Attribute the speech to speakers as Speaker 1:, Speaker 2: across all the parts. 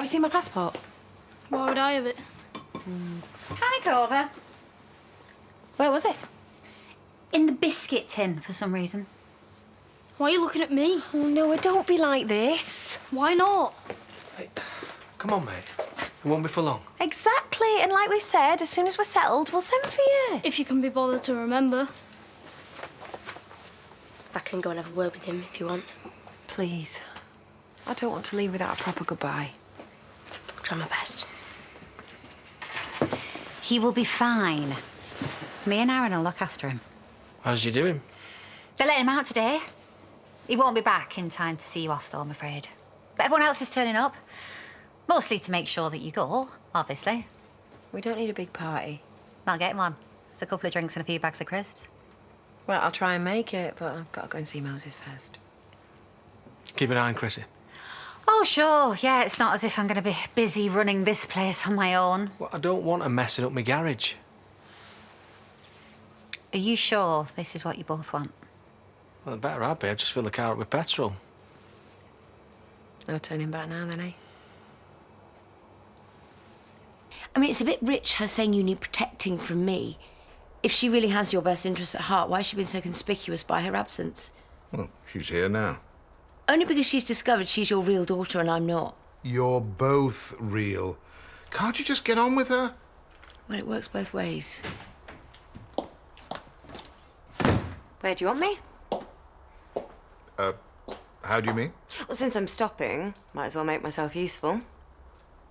Speaker 1: you seen my passport?
Speaker 2: Why would I have it?
Speaker 3: Panic over.
Speaker 1: Where was it?
Speaker 3: In the biscuit tin, for some reason.
Speaker 2: Why are you looking at me?
Speaker 1: Oh, no, don't be like this.
Speaker 2: Why not?
Speaker 4: Hey, come on, mate. It won't be for long.
Speaker 1: Exactly, and like we said, as soon as we're settled, we'll send for you.
Speaker 2: If you can be bothered to remember.
Speaker 5: I can go and have a word with him if you want.
Speaker 1: Please. I don't want to leave without a proper goodbye.
Speaker 5: I'll try my best.
Speaker 3: He will be fine. Me and Aaron will look after him.
Speaker 4: How's you doing?
Speaker 3: They let him out today. He won't be back in time to see you off, though, I'm afraid. But everyone else is turning up. Mostly to make sure that you go, obviously.
Speaker 1: We don't need a big party.
Speaker 3: I'll get him one. It's a couple of drinks and a few bags of crisps.
Speaker 1: Well, I'll try and make it, but I've got to go and see Moses first.
Speaker 4: Keep an eye on Chrissy.
Speaker 3: Oh, sure. Yeah, it's not as if I'm going to be busy running this place on my own.
Speaker 4: Well, I don't want her messing up my garage.
Speaker 3: Are you sure this is what you both want?
Speaker 4: Well, it better I'd be. I've just filled the car up with petrol.
Speaker 1: No turning back now, then, eh?
Speaker 5: I mean, it's a bit rich, her saying you need protecting from me. If she really has your best interests at heart, why has she been so conspicuous by her absence?
Speaker 6: Well, she's here now.
Speaker 5: Only because she's discovered she's your real daughter and I'm not.
Speaker 6: You're both real. Can't you just get on with her?
Speaker 5: Well, it works both ways.
Speaker 7: Where do you want me?
Speaker 6: How do you mean?
Speaker 7: Well, since I'm stopping, might as well make myself useful.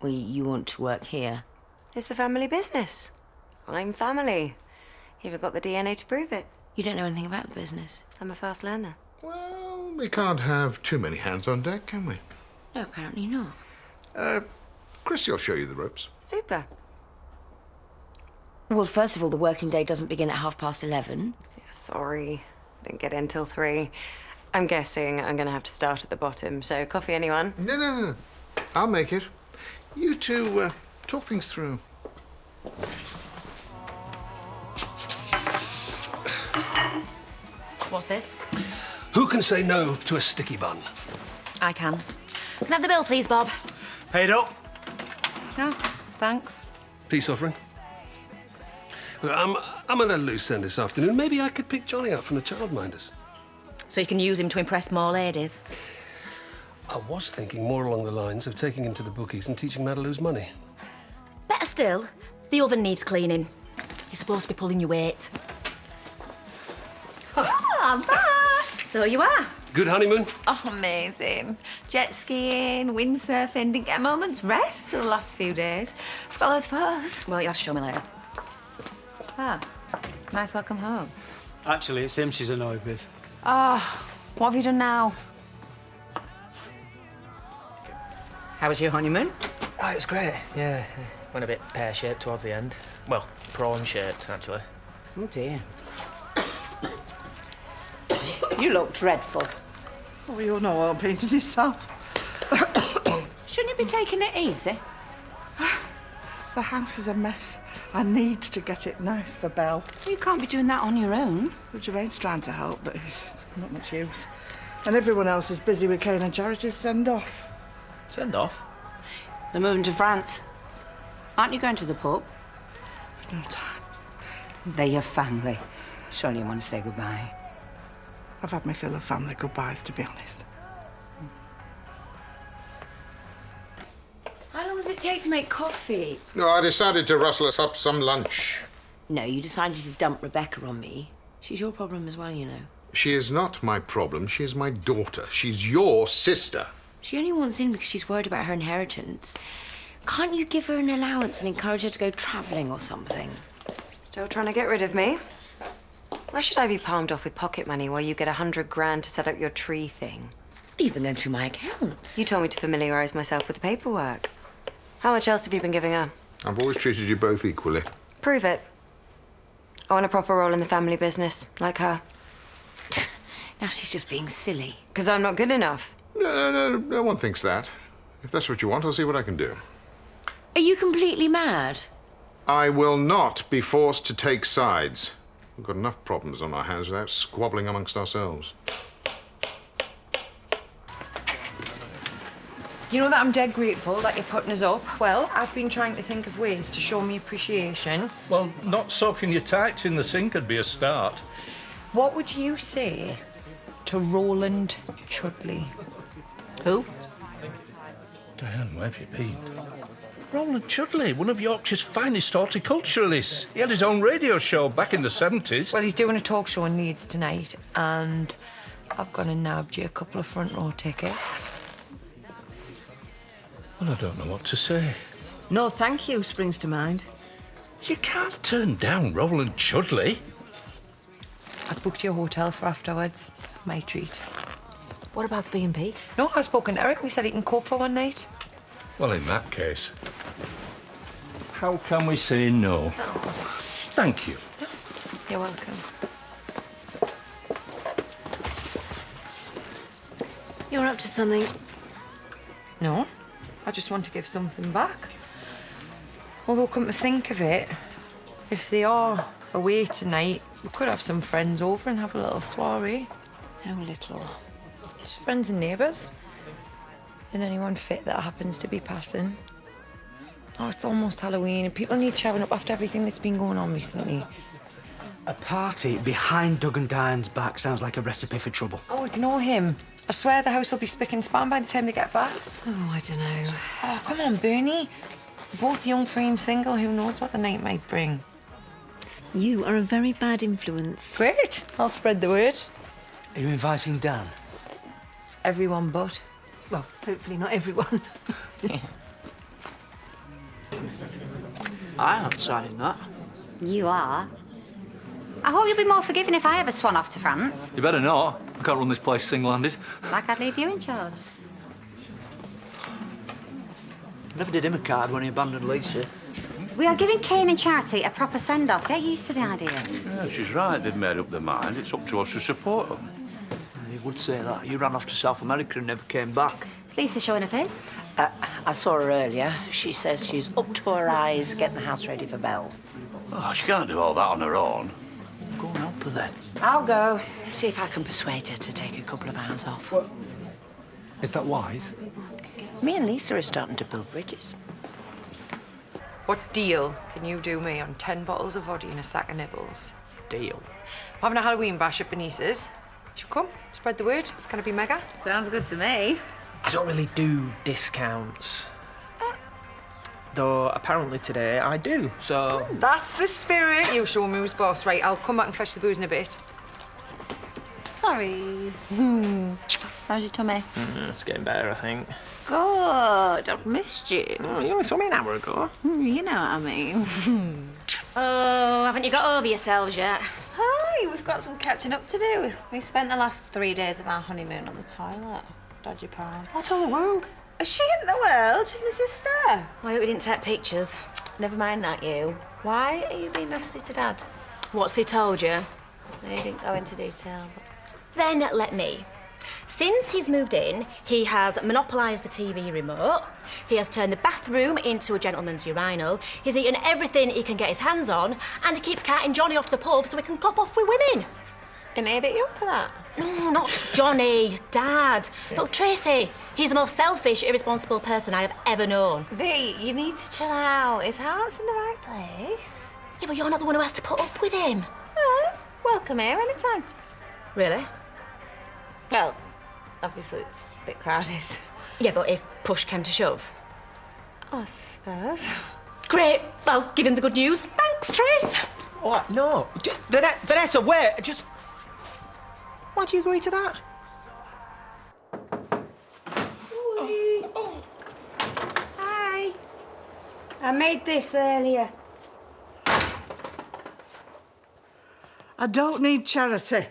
Speaker 5: Well, you want to work here?
Speaker 7: It's the family business. I'm family. Even got the DNA to prove it.
Speaker 5: You don't know anything about the business?
Speaker 7: I'm a fast learner.
Speaker 6: Well, we can't have too many hands on deck, can we?
Speaker 5: No, apparently not.
Speaker 6: Chrissy will show you the ropes.
Speaker 7: Super.
Speaker 5: Well, first of all, the working day doesn't begin at 11:30.
Speaker 7: Yeah, sorry. Didn't get in till 3. I'm guessing I'm going to have to start at the bottom, so coffee, anyone?
Speaker 6: No. I'll make it. You two, talk things through.
Speaker 1: What's this?
Speaker 4: Who can say no to a sticky bun?
Speaker 1: I can. Can I have the bill, please, Bob?
Speaker 8: Paid up.
Speaker 1: No, thanks.
Speaker 4: Peace offering. Look, I'm on a loose end this afternoon. Maybe I could pick Johnny up from the childminders.
Speaker 1: So you can use him to impress more ladies?
Speaker 4: I was thinking more along the lines of taking him to the bookies and teaching him how to lose money.
Speaker 1: Better still, the oven needs cleaning. You're supposed to be pulling your weight.
Speaker 9: I'm back.
Speaker 1: So you are.
Speaker 4: Good honeymoon?
Speaker 9: Oh, amazing. Jet skiing, windsurfing, didn't get a moment's rest till the last few days. I've got those photos.
Speaker 1: Well, you'll have to show me later.
Speaker 9: Ah, nice welcome home.
Speaker 8: Actually, it's him she's annoyed with.
Speaker 9: Oh, what have you done now?
Speaker 10: How was your honeymoon?
Speaker 11: Oh, it was great, yeah. Went a bit pear-shaped towards the end. Well, prawn-shaped, actually.
Speaker 10: Oh, dear. You look dreadful.
Speaker 12: Oh, you're no harm painting yourself.
Speaker 10: Shouldn't you be taking it easy?
Speaker 12: The house is a mess. I need to get it nice for Belle.
Speaker 10: You can't be doing that on your own.
Speaker 12: Well, Jermaine's trying to help, but he's not much use. And everyone else is busy with Kane and Charity's send-off.
Speaker 11: Send-off?
Speaker 10: They're moving to France. Aren't you going to the pub?
Speaker 12: No time.
Speaker 10: They're your family. Surely you want to say goodbye.
Speaker 12: I've had my fill of family goodbyes, to be honest.
Speaker 5: How long does it take to make coffee?
Speaker 6: No, I decided to rustle us up some lunch.
Speaker 5: No, you decided to dump Rebecca on me. She's your problem as well, you know.
Speaker 6: She is not my problem. She is my daughter. She's your sister.
Speaker 5: She only wants in because she's worried about her inheritance. Can't you give her an allowance and encourage her to go travelling or something?
Speaker 7: Still trying to get rid of me? Why should I be palmed off with pocket money while you get 100 grand to set up your tree thing?
Speaker 5: You've been going through my accounts.
Speaker 7: You told me to familiarise myself with the paperwork. How much else have you been giving her?
Speaker 6: I've always treated you both equally.
Speaker 7: Prove it. I want a proper role in the family business, like her.
Speaker 5: Now she's just being silly.
Speaker 7: Because I'm not good enough.
Speaker 6: No one thinks that. If that's what you want, I'll see what I can do.
Speaker 5: Are you completely mad?
Speaker 6: I will not be forced to take sides. We've got enough problems on our hands without squabbling amongst ourselves.
Speaker 13: You know that I'm dead grateful that you're putting us up. Well, I've been trying to think of ways to show me appreciation.
Speaker 14: Well, not soaking your tights in the sink would be a start.
Speaker 13: What would you say to Roland Chudley?
Speaker 9: Who?
Speaker 14: Diane, where have you been? Roland Chudley, one of Yorkshire's finest horticulturalists. He had his own radio show back in the 70s.
Speaker 13: Well, he's doing a talk show in Leeds tonight, and I've gone and nabbed you a couple of front row tickets.
Speaker 14: Well, I don't know what to say.
Speaker 10: No, thank you springs to mind.
Speaker 14: You can't turn down Roland Chudley.
Speaker 13: I've booked you a hotel for afterwards. My treat.
Speaker 9: What about the B&B?
Speaker 13: No, I've spoken to Eric. We said he can cope for one night.
Speaker 14: Well, in that case, how can we say no? Thank you.
Speaker 13: You're welcome.
Speaker 7: You're up to something.
Speaker 13: No, I just want to give something back. Although, come to think of it, if they are away tonight, we could have some friends over and have a little soiree.
Speaker 7: How little?
Speaker 13: Just friends and neighbours. And anyone fit that happens to be passing. Oh, it's almost Halloween and people need chatting up after everything that's been going on recently.
Speaker 8: A party behind Doug and Diane's back sounds like a recipe for trouble.
Speaker 13: Oh, ignore him. I swear the house will be spick and span by the time they get back.
Speaker 7: Oh, I don't know.
Speaker 13: Oh, come on, Bernie. Both young, free and single. Who knows what the night might bring?
Speaker 7: You are a very bad influence.
Speaker 13: Great. I'll spread the word.
Speaker 8: Are you inviting Dan?
Speaker 13: Everyone but.
Speaker 7: Well, hopefully not everyone.
Speaker 13: Yeah.
Speaker 8: I ain't signing that.
Speaker 3: You are. I hope you'll be more forgiving if I ever swan off to France.
Speaker 15: You better not. I can't run this place single-handed.
Speaker 3: Like I'd leave you in charge.
Speaker 8: Never did him a card when he abandoned Lisa.
Speaker 3: We are giving Kane and Charity a proper send-off. Get used to the idea.
Speaker 15: Yeah, she's right. They've made up their mind. It's up to us to support them.
Speaker 8: You would say that. You ran off to South America and never came back.
Speaker 3: Is Lisa showing her face?
Speaker 10: I saw her earlier. She says she's up to her eyes getting the house ready for Belle.
Speaker 15: Oh, she can't do all that on her own.
Speaker 8: Go and help her then.
Speaker 10: I'll go. See if I can persuade her to take a couple of hours off.
Speaker 16: What? Is that wise?
Speaker 10: Me and Lisa are starting to build bridges.
Speaker 13: What deal can you do me on 10 bottles of vodka and a stack of nibbles?
Speaker 8: Deal.
Speaker 13: We're having a Halloween bash at Benice's. Should come, spread the word. It's going to be mega.
Speaker 9: Sounds good to me.
Speaker 11: I don't really do discounts. Though apparently today I do, so...
Speaker 13: That's the spirit. You show me who's boss. Right, I'll come back and fetch the booze in a bit.
Speaker 9: Sorry. How's your tummy?
Speaker 11: It's getting better, I think.
Speaker 9: Good. I've missed you.
Speaker 11: Oh, you only saw me an hour ago.
Speaker 9: You know what I mean.
Speaker 1: Oh, haven't you got over yourselves yet?
Speaker 9: Hi, we've got some catching up to do. We spent the last 3 days of our honeymoon on the toilet. Dodgy pal.
Speaker 8: What in the world?
Speaker 9: Is she in the world? She's my sister.
Speaker 1: I hope we didn't take pictures.
Speaker 9: Never mind that, you. Why are you being nasty to Dad?
Speaker 1: What's he told you?
Speaker 9: No, you didn't go into detail. But...
Speaker 1: Then let me. Since he's moved in, he has monopolised the TV remote, he has turned the bathroom into a gentleman's urinal, he's eaten everything he can get his hands on, and he keeps carting Johnny off to the pub so he can cop off with women.
Speaker 9: Can he beat you up for that?
Speaker 1: No, not Johnny, Dad. Look, Tracy, he's the most selfish, irresponsible person I have ever known.
Speaker 9: Dee, you need to chill out. His heart's in the right place.
Speaker 1: Yeah, but you're not the one who has to put up with him.
Speaker 9: Yes. Welcome here anytime.
Speaker 1: Really?
Speaker 9: Well, obviously it's a bit crowded.
Speaker 1: Yeah, but if push came to shove?
Speaker 9: I suppose.
Speaker 1: Great. I'll give him the good news. Thanks, Trace.
Speaker 11: What? No. Vanessa, wait. Just... Why do you agree to that?
Speaker 10: Hi. I made this earlier.
Speaker 12: I don't need charity.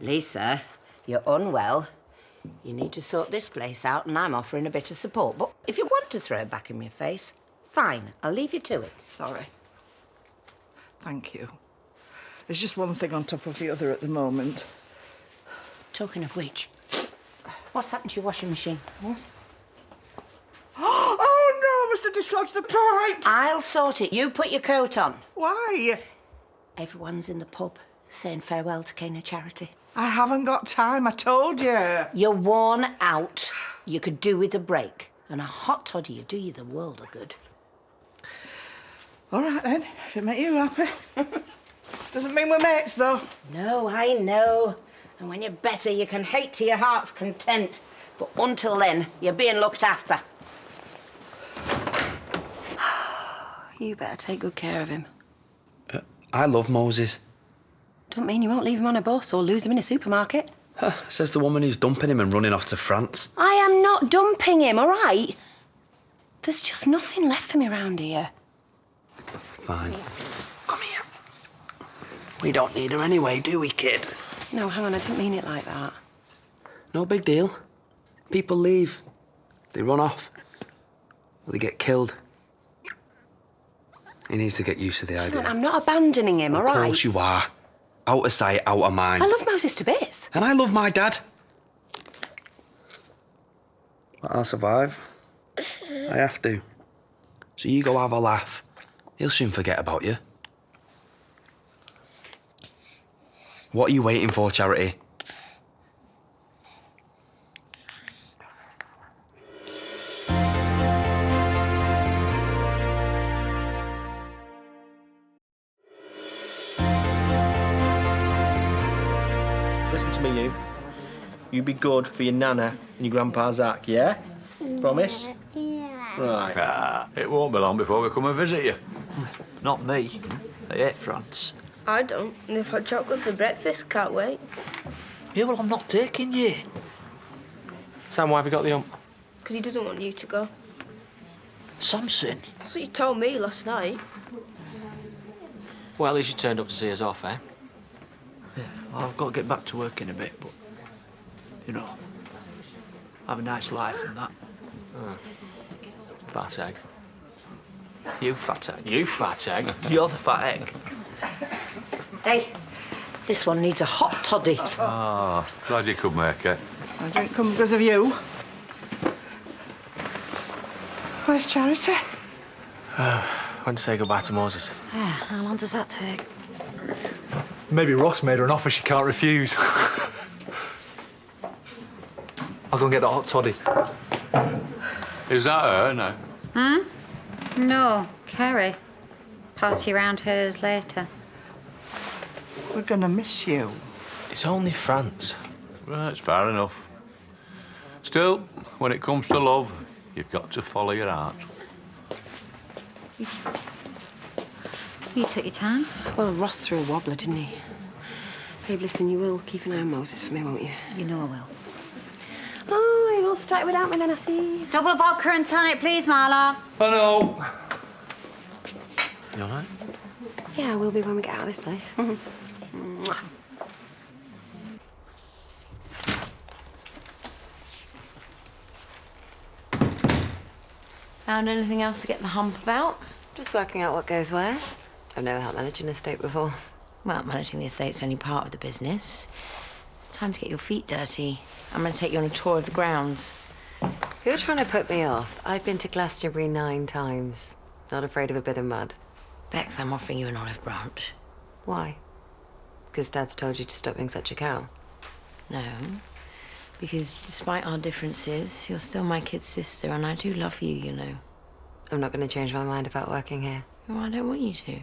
Speaker 10: Lisa, you're unwell. You need to sort this place out, and I'm offering a bit of support. But if you want to throw it back in my face, fine. I'll leave you to it.
Speaker 12: Sorry. Thank you. There's just one thing on top of the other at the moment.
Speaker 10: Talking of which, what's happened to your washing machine?
Speaker 12: What? Oh, no! I must have dislodged the pipe!
Speaker 10: I'll sort it. You put your coat on.
Speaker 12: Why?
Speaker 10: Everyone's in the pub saying farewell to Cana Charity.
Speaker 12: I haven't got time, I told you.
Speaker 10: You're worn out. You could do with a break. And a hot toddy would do you the world of good.
Speaker 12: All right, then, if it make you happy. Doesn't mean we're mates, though.
Speaker 10: No, I know. And when you're better, you can hate to your heart's content. But until then, you're being looked after.
Speaker 17: You better take good care of him.
Speaker 18: I love Moses.
Speaker 17: Don't mean you won't leave him on a bus or lose him in a supermarket.
Speaker 18: Says the woman who's dumping him and running off to France.
Speaker 17: I am not dumping him, all right? There's just nothing left for me around here.
Speaker 18: Fine. Come here. We don't need her anyway, do we, kid?
Speaker 17: No, hang on, I didn't mean it like that.
Speaker 18: No big deal. People leave. They run off. Or they get killed. He needs to get used to the idea.
Speaker 17: I'm not abandoning him, all right?
Speaker 18: Of course you are. Out of sight, out of mind.
Speaker 17: I love Moses to bits.
Speaker 18: And I love my dad. But I'll survive. I have to. So you go have a laugh. He'll soon forget about you. What are you waiting for, Charity?
Speaker 11: Listen to me, you. You be good for your nana and your grandpa Zach, yeah? Promise? Right.
Speaker 15: It won't be long before we come and visit you.
Speaker 8: Not me. They hate France.
Speaker 2: I don't. And they've had chocolate for breakfast. Can't wait.
Speaker 8: Yeah, well, I'm not taking you.
Speaker 11: Sam, why have you got the hump?
Speaker 2: Because he doesn't want you to go.
Speaker 8: Samson.
Speaker 2: That's what you told me last night.
Speaker 11: Well, at least you turned up to see us off, eh?
Speaker 8: Yeah, well, I've got to get back to work in a bit, but, you know, have a nice life and that.
Speaker 11: Fat egg.
Speaker 8: You fat egg.
Speaker 11: You fat egg.
Speaker 8: You're the fat egg.
Speaker 10: Hey, this one needs a hot toddy.
Speaker 15: Ah, glad you could make it.
Speaker 12: I didn't come because of you. Where's Charity?
Speaker 11: Went to say goodbye to Moses.
Speaker 17: How long does that take?
Speaker 16: Maybe Ross made her an offer she can't refuse. I'll go and get that hot toddy.
Speaker 15: Is that her now?
Speaker 3: No, Kerry. Party round hers later.
Speaker 12: We're gonna miss you.
Speaker 11: It's only France.
Speaker 15: Right, it's fair enough. Still, when it comes to love, you've got to follow your heart.
Speaker 3: You took your time.
Speaker 17: Well, Ross threw a wobbler, didn't he? Babe, listen, you will keep an eye on Moses for me, won't you?
Speaker 3: You know I will.
Speaker 17: Oh, you all started without me then, I see.
Speaker 3: Double of vodka and tonic, please, Marla.
Speaker 11: Oh, no. You all right?
Speaker 17: Yeah, I will be when we get out of this place. Mwah.
Speaker 5: Found anything else to get the hump about?
Speaker 7: Just working out what goes where. I've never helped manage an estate before.
Speaker 5: Well, managing the estate's only part of the business. It's time to get your feet dirty. I'm going to take you on a tour of the grounds.
Speaker 7: You're trying to put me off. I've been to Glastonbury 9 times. Not afraid of a bit of mud.
Speaker 5: Bex, I'm offering you an olive branch.
Speaker 7: Why? Because Dad's told you to stop being such a cow?
Speaker 5: No, because despite our differences, you're still my kid's sister, and I do love you, you know.
Speaker 7: I'm not going to change my mind about working here.
Speaker 5: Well, I don't want you to.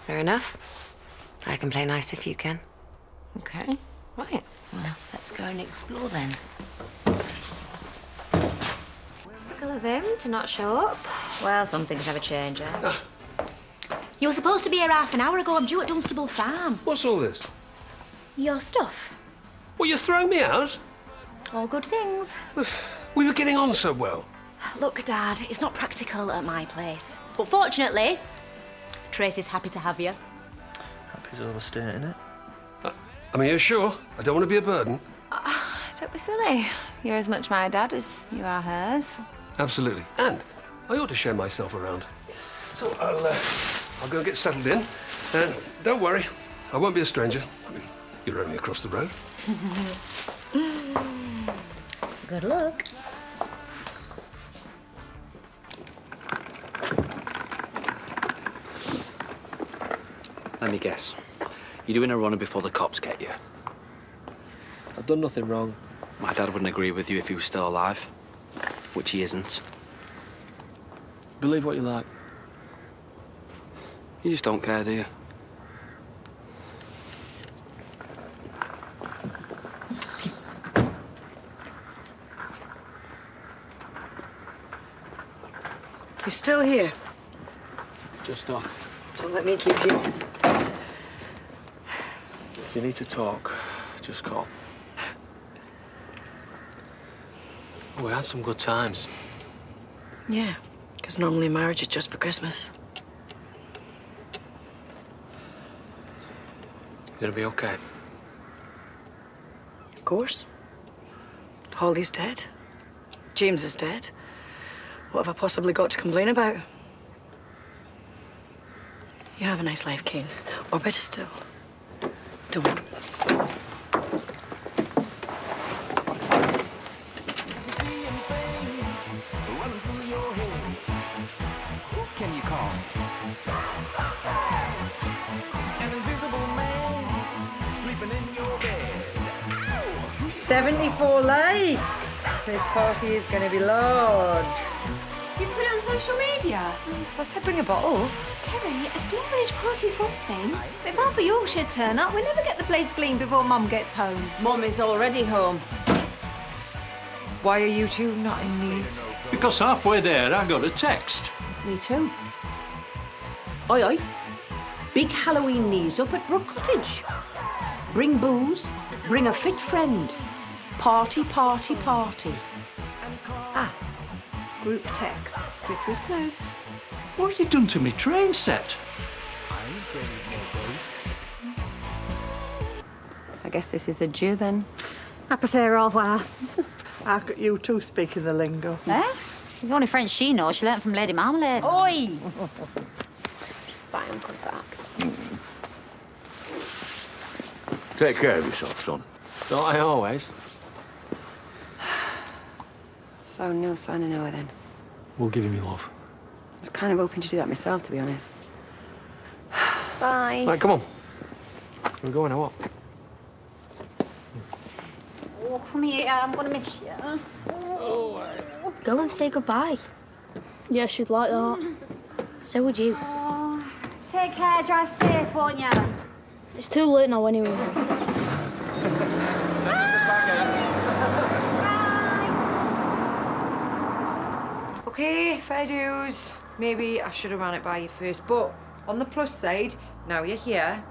Speaker 7: Fair enough. I can play nice if you can.
Speaker 5: Okay, right. Well, let's go and explore then.
Speaker 1: Typical of him to not show up.
Speaker 3: Well, some things never change, eh?
Speaker 1: You were supposed to be here half an hour ago. I'm due at Dunstable Farm.
Speaker 4: What's all this?
Speaker 1: Your stuff.
Speaker 4: Well, you're throwing me out?
Speaker 1: All good things.
Speaker 4: We were getting on so well.
Speaker 1: Look, Dad, it's not practical at my place. But fortunately, Tracy's happy to have you.
Speaker 11: Happy's overstating it.
Speaker 4: I mean, you're sure? I don't want to be a burden.
Speaker 9: Don't be silly. You're as much my dad as you are hers.
Speaker 4: Absolutely. And I ought to share myself around. So I'll go and get settled in. And don't worry, I won't be a stranger. I mean, you're only across the road.
Speaker 1: Good luck.
Speaker 18: Let me guess. You're doing a runner before the cops get you.
Speaker 11: I've done nothing wrong.
Speaker 18: My dad wouldn't agree with you if he was still alive.
Speaker 11: which he isn't. Believe what you like.
Speaker 18: You just don't care, do you?
Speaker 12: You're still here.
Speaker 11: Just off.
Speaker 12: Don't let me keep you.
Speaker 11: If you need to talk, just call. We had some good times.
Speaker 12: Yeah, because normally marriage is just for Christmas.
Speaker 11: You're gonna be okay.
Speaker 12: Of course. Holly's dead. James is dead. What have I possibly got to complain about? You have a nice life, Kane. Or better still, don't.
Speaker 19: Can you call? An invisible man sleeping in your bed.
Speaker 13: 74 likes. This party is going to be large.
Speaker 20: You've put it on social media?
Speaker 13: I said bring a bottle.
Speaker 20: Kerry, a small village party's one thing. But if half of Yorkshire turn up, we never get the place clean before Mum gets home.
Speaker 10: Mum is already home.
Speaker 13: Why are you two not in Leeds?
Speaker 15: Because halfway there, I got a text.
Speaker 10: Me too. Oi, oi. Big Halloween knees up at Brook Cottage. Bring booze, bring a fit friend. Party, party, party.
Speaker 20: Ah, group texts, citrus note.
Speaker 15: What have you done to me train set?
Speaker 17: I guess this is adieu then.
Speaker 3: I prefer au revoir.
Speaker 12: How could you two speaking the lingo?
Speaker 3: Eh? The only French she knows, she learnt from Lady Marmalade.
Speaker 17: Oi! Bye, Uncle Zach.
Speaker 15: Take care of yourself, son.
Speaker 11: Don't I always?
Speaker 17: So no sign of Noah then.
Speaker 11: We'll give him your love.
Speaker 17: I was kind of hoping to do that myself, to be honest. Bye.
Speaker 11: Right, come on. We're going or what?
Speaker 3: Oh, come here, I'm going to miss you.
Speaker 2: Go and say goodbye. Yeah, she'd like that. So would you.
Speaker 3: Oh, take care, drive safe, won't you?
Speaker 2: It's too late now anyway.
Speaker 13: Okay, fair dues. Maybe I should have ran it by you first, but on the plus side, now you're here.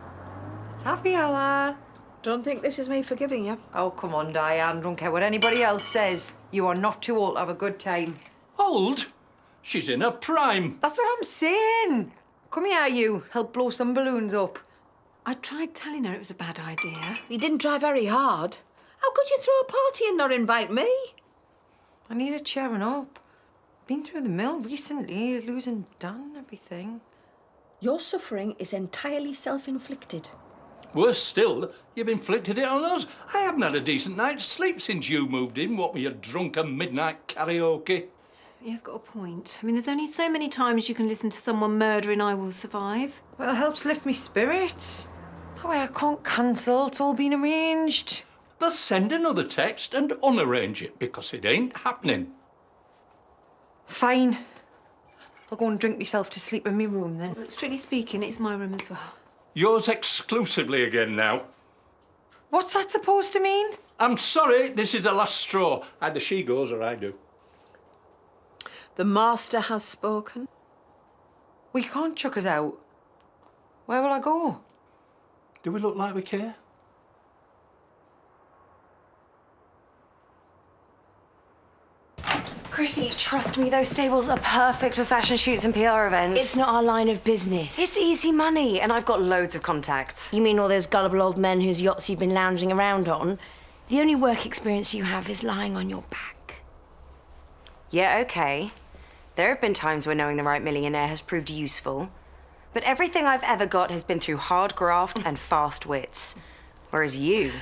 Speaker 13: It's happy hour.
Speaker 12: Don't think this is me forgiving you.
Speaker 13: Oh, come on, Diane. Don't care what anybody else says. You are not too old to have a good time.
Speaker 15: Old? She's in her prime.
Speaker 13: That's what I'm saying. Come here, you. Help blow some balloons up.
Speaker 20: I tried telling her it was a bad idea.
Speaker 10: You didn't try very hard. How could you throw a party and not invite me?
Speaker 13: I needed cheering up. Been through the mill recently, losing Dan and everything.
Speaker 10: Your suffering is entirely self-inflicted.
Speaker 15: Worse still, you've inflicted it on us. I haven't had a decent night's sleep since you moved in, what with your drunken midnight karaoke.
Speaker 20: He has got a point. I mean, there's only so many times you can listen to someone murdering I Will Survive.
Speaker 13: Well, it helps lift me spirits. Oh, I can't cancel. It's all been arranged.
Speaker 15: They'll send another text and unarrange it, because it ain't happening.
Speaker 13: Fine. I'll go and drink myself to sleep in my room then.
Speaker 20: But strictly speaking, it's my room as well.
Speaker 15: Yours exclusively again now.
Speaker 13: What's that supposed to mean?
Speaker 15: I'm sorry, this is the last straw. Either she goes or I do.
Speaker 12: The master has spoken.
Speaker 13: We can't chuck us out. Where will I go?
Speaker 15: Do we look like we care?
Speaker 7: Chrissy, trust me, those stables are perfect for fashion shoots and PR events.
Speaker 5: It's not our line of business.
Speaker 7: It's easy money, and I've got loads of contacts.
Speaker 5: You mean all those gullible old men whose yachts you've been lounging around on? The only work experience you have is lying on your back.
Speaker 7: Yeah, okay. There have been times where knowing the right millionaire has proved useful. But everything I've ever got has been through hard graft and fast wits. Whereas you,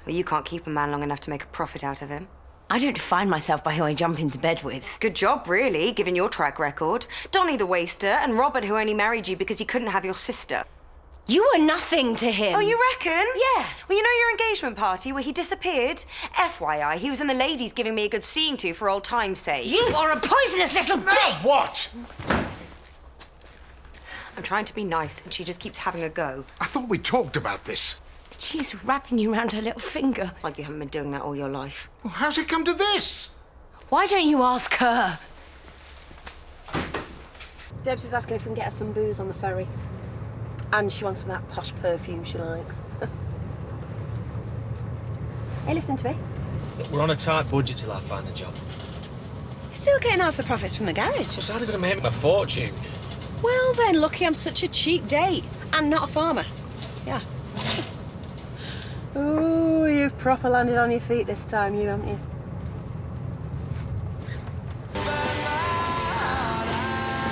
Speaker 7: well, you can't keep a man long enough to make a profit out of him.
Speaker 5: I don't define myself by who I jump into bed with.
Speaker 7: Good job, really, given your track record. Donny the waster and Robert, who only married you because he couldn't have your sister.
Speaker 5: You were nothing to him.
Speaker 7: Oh, you reckon?
Speaker 5: Yeah.
Speaker 7: Well, you know your engagement party where he disappeared? FYI, he was in the ladies giving me a good seeing to for old time's sake.
Speaker 5: You are a poisonous little bitch!
Speaker 6: What?
Speaker 7: I'm trying to be nice and she just keeps having a go.
Speaker 6: I thought we talked about this.
Speaker 5: She's wrapping you around her little finger.
Speaker 7: Like you haven't been doing that all your life.
Speaker 6: Well, how's it come to this?
Speaker 5: Why don't you ask her?
Speaker 17: Debs is asking if we can get her some booze on the ferry. And she wants some of that posh perfume she likes. Hey, listen to me.
Speaker 11: Look, we're on a tight budget till I find a job.
Speaker 21: You're still getting half the profits from the garage.
Speaker 11: It's hardly going to make me a fortune.
Speaker 21: Well, then, lucky I'm such a cheap date. And not a farmer. Yeah.
Speaker 17: Ooh, you've proper landed on your feet this time, you, haven't you?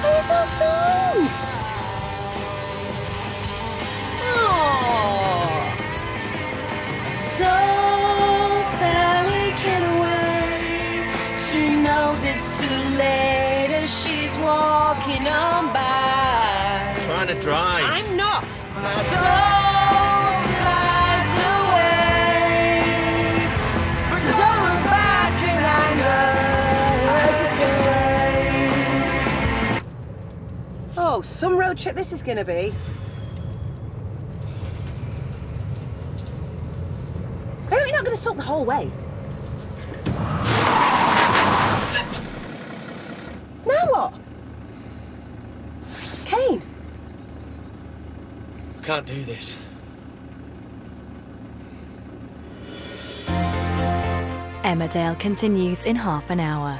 Speaker 21: Hey, it's our song! Oh.
Speaker 22: So Sally can away. She knows it's too late as she's walking on by.
Speaker 11: I'm trying to drive.
Speaker 21: I'm not.
Speaker 22: My soul slides away. So don't look back in anger. Just say.
Speaker 17: Oh, some road trip this is gonna be. I hope you're not gonna sulk the whole way. Now what? Kane.
Speaker 11: I can't do this.
Speaker 23: Emmerdale continues in half an hour.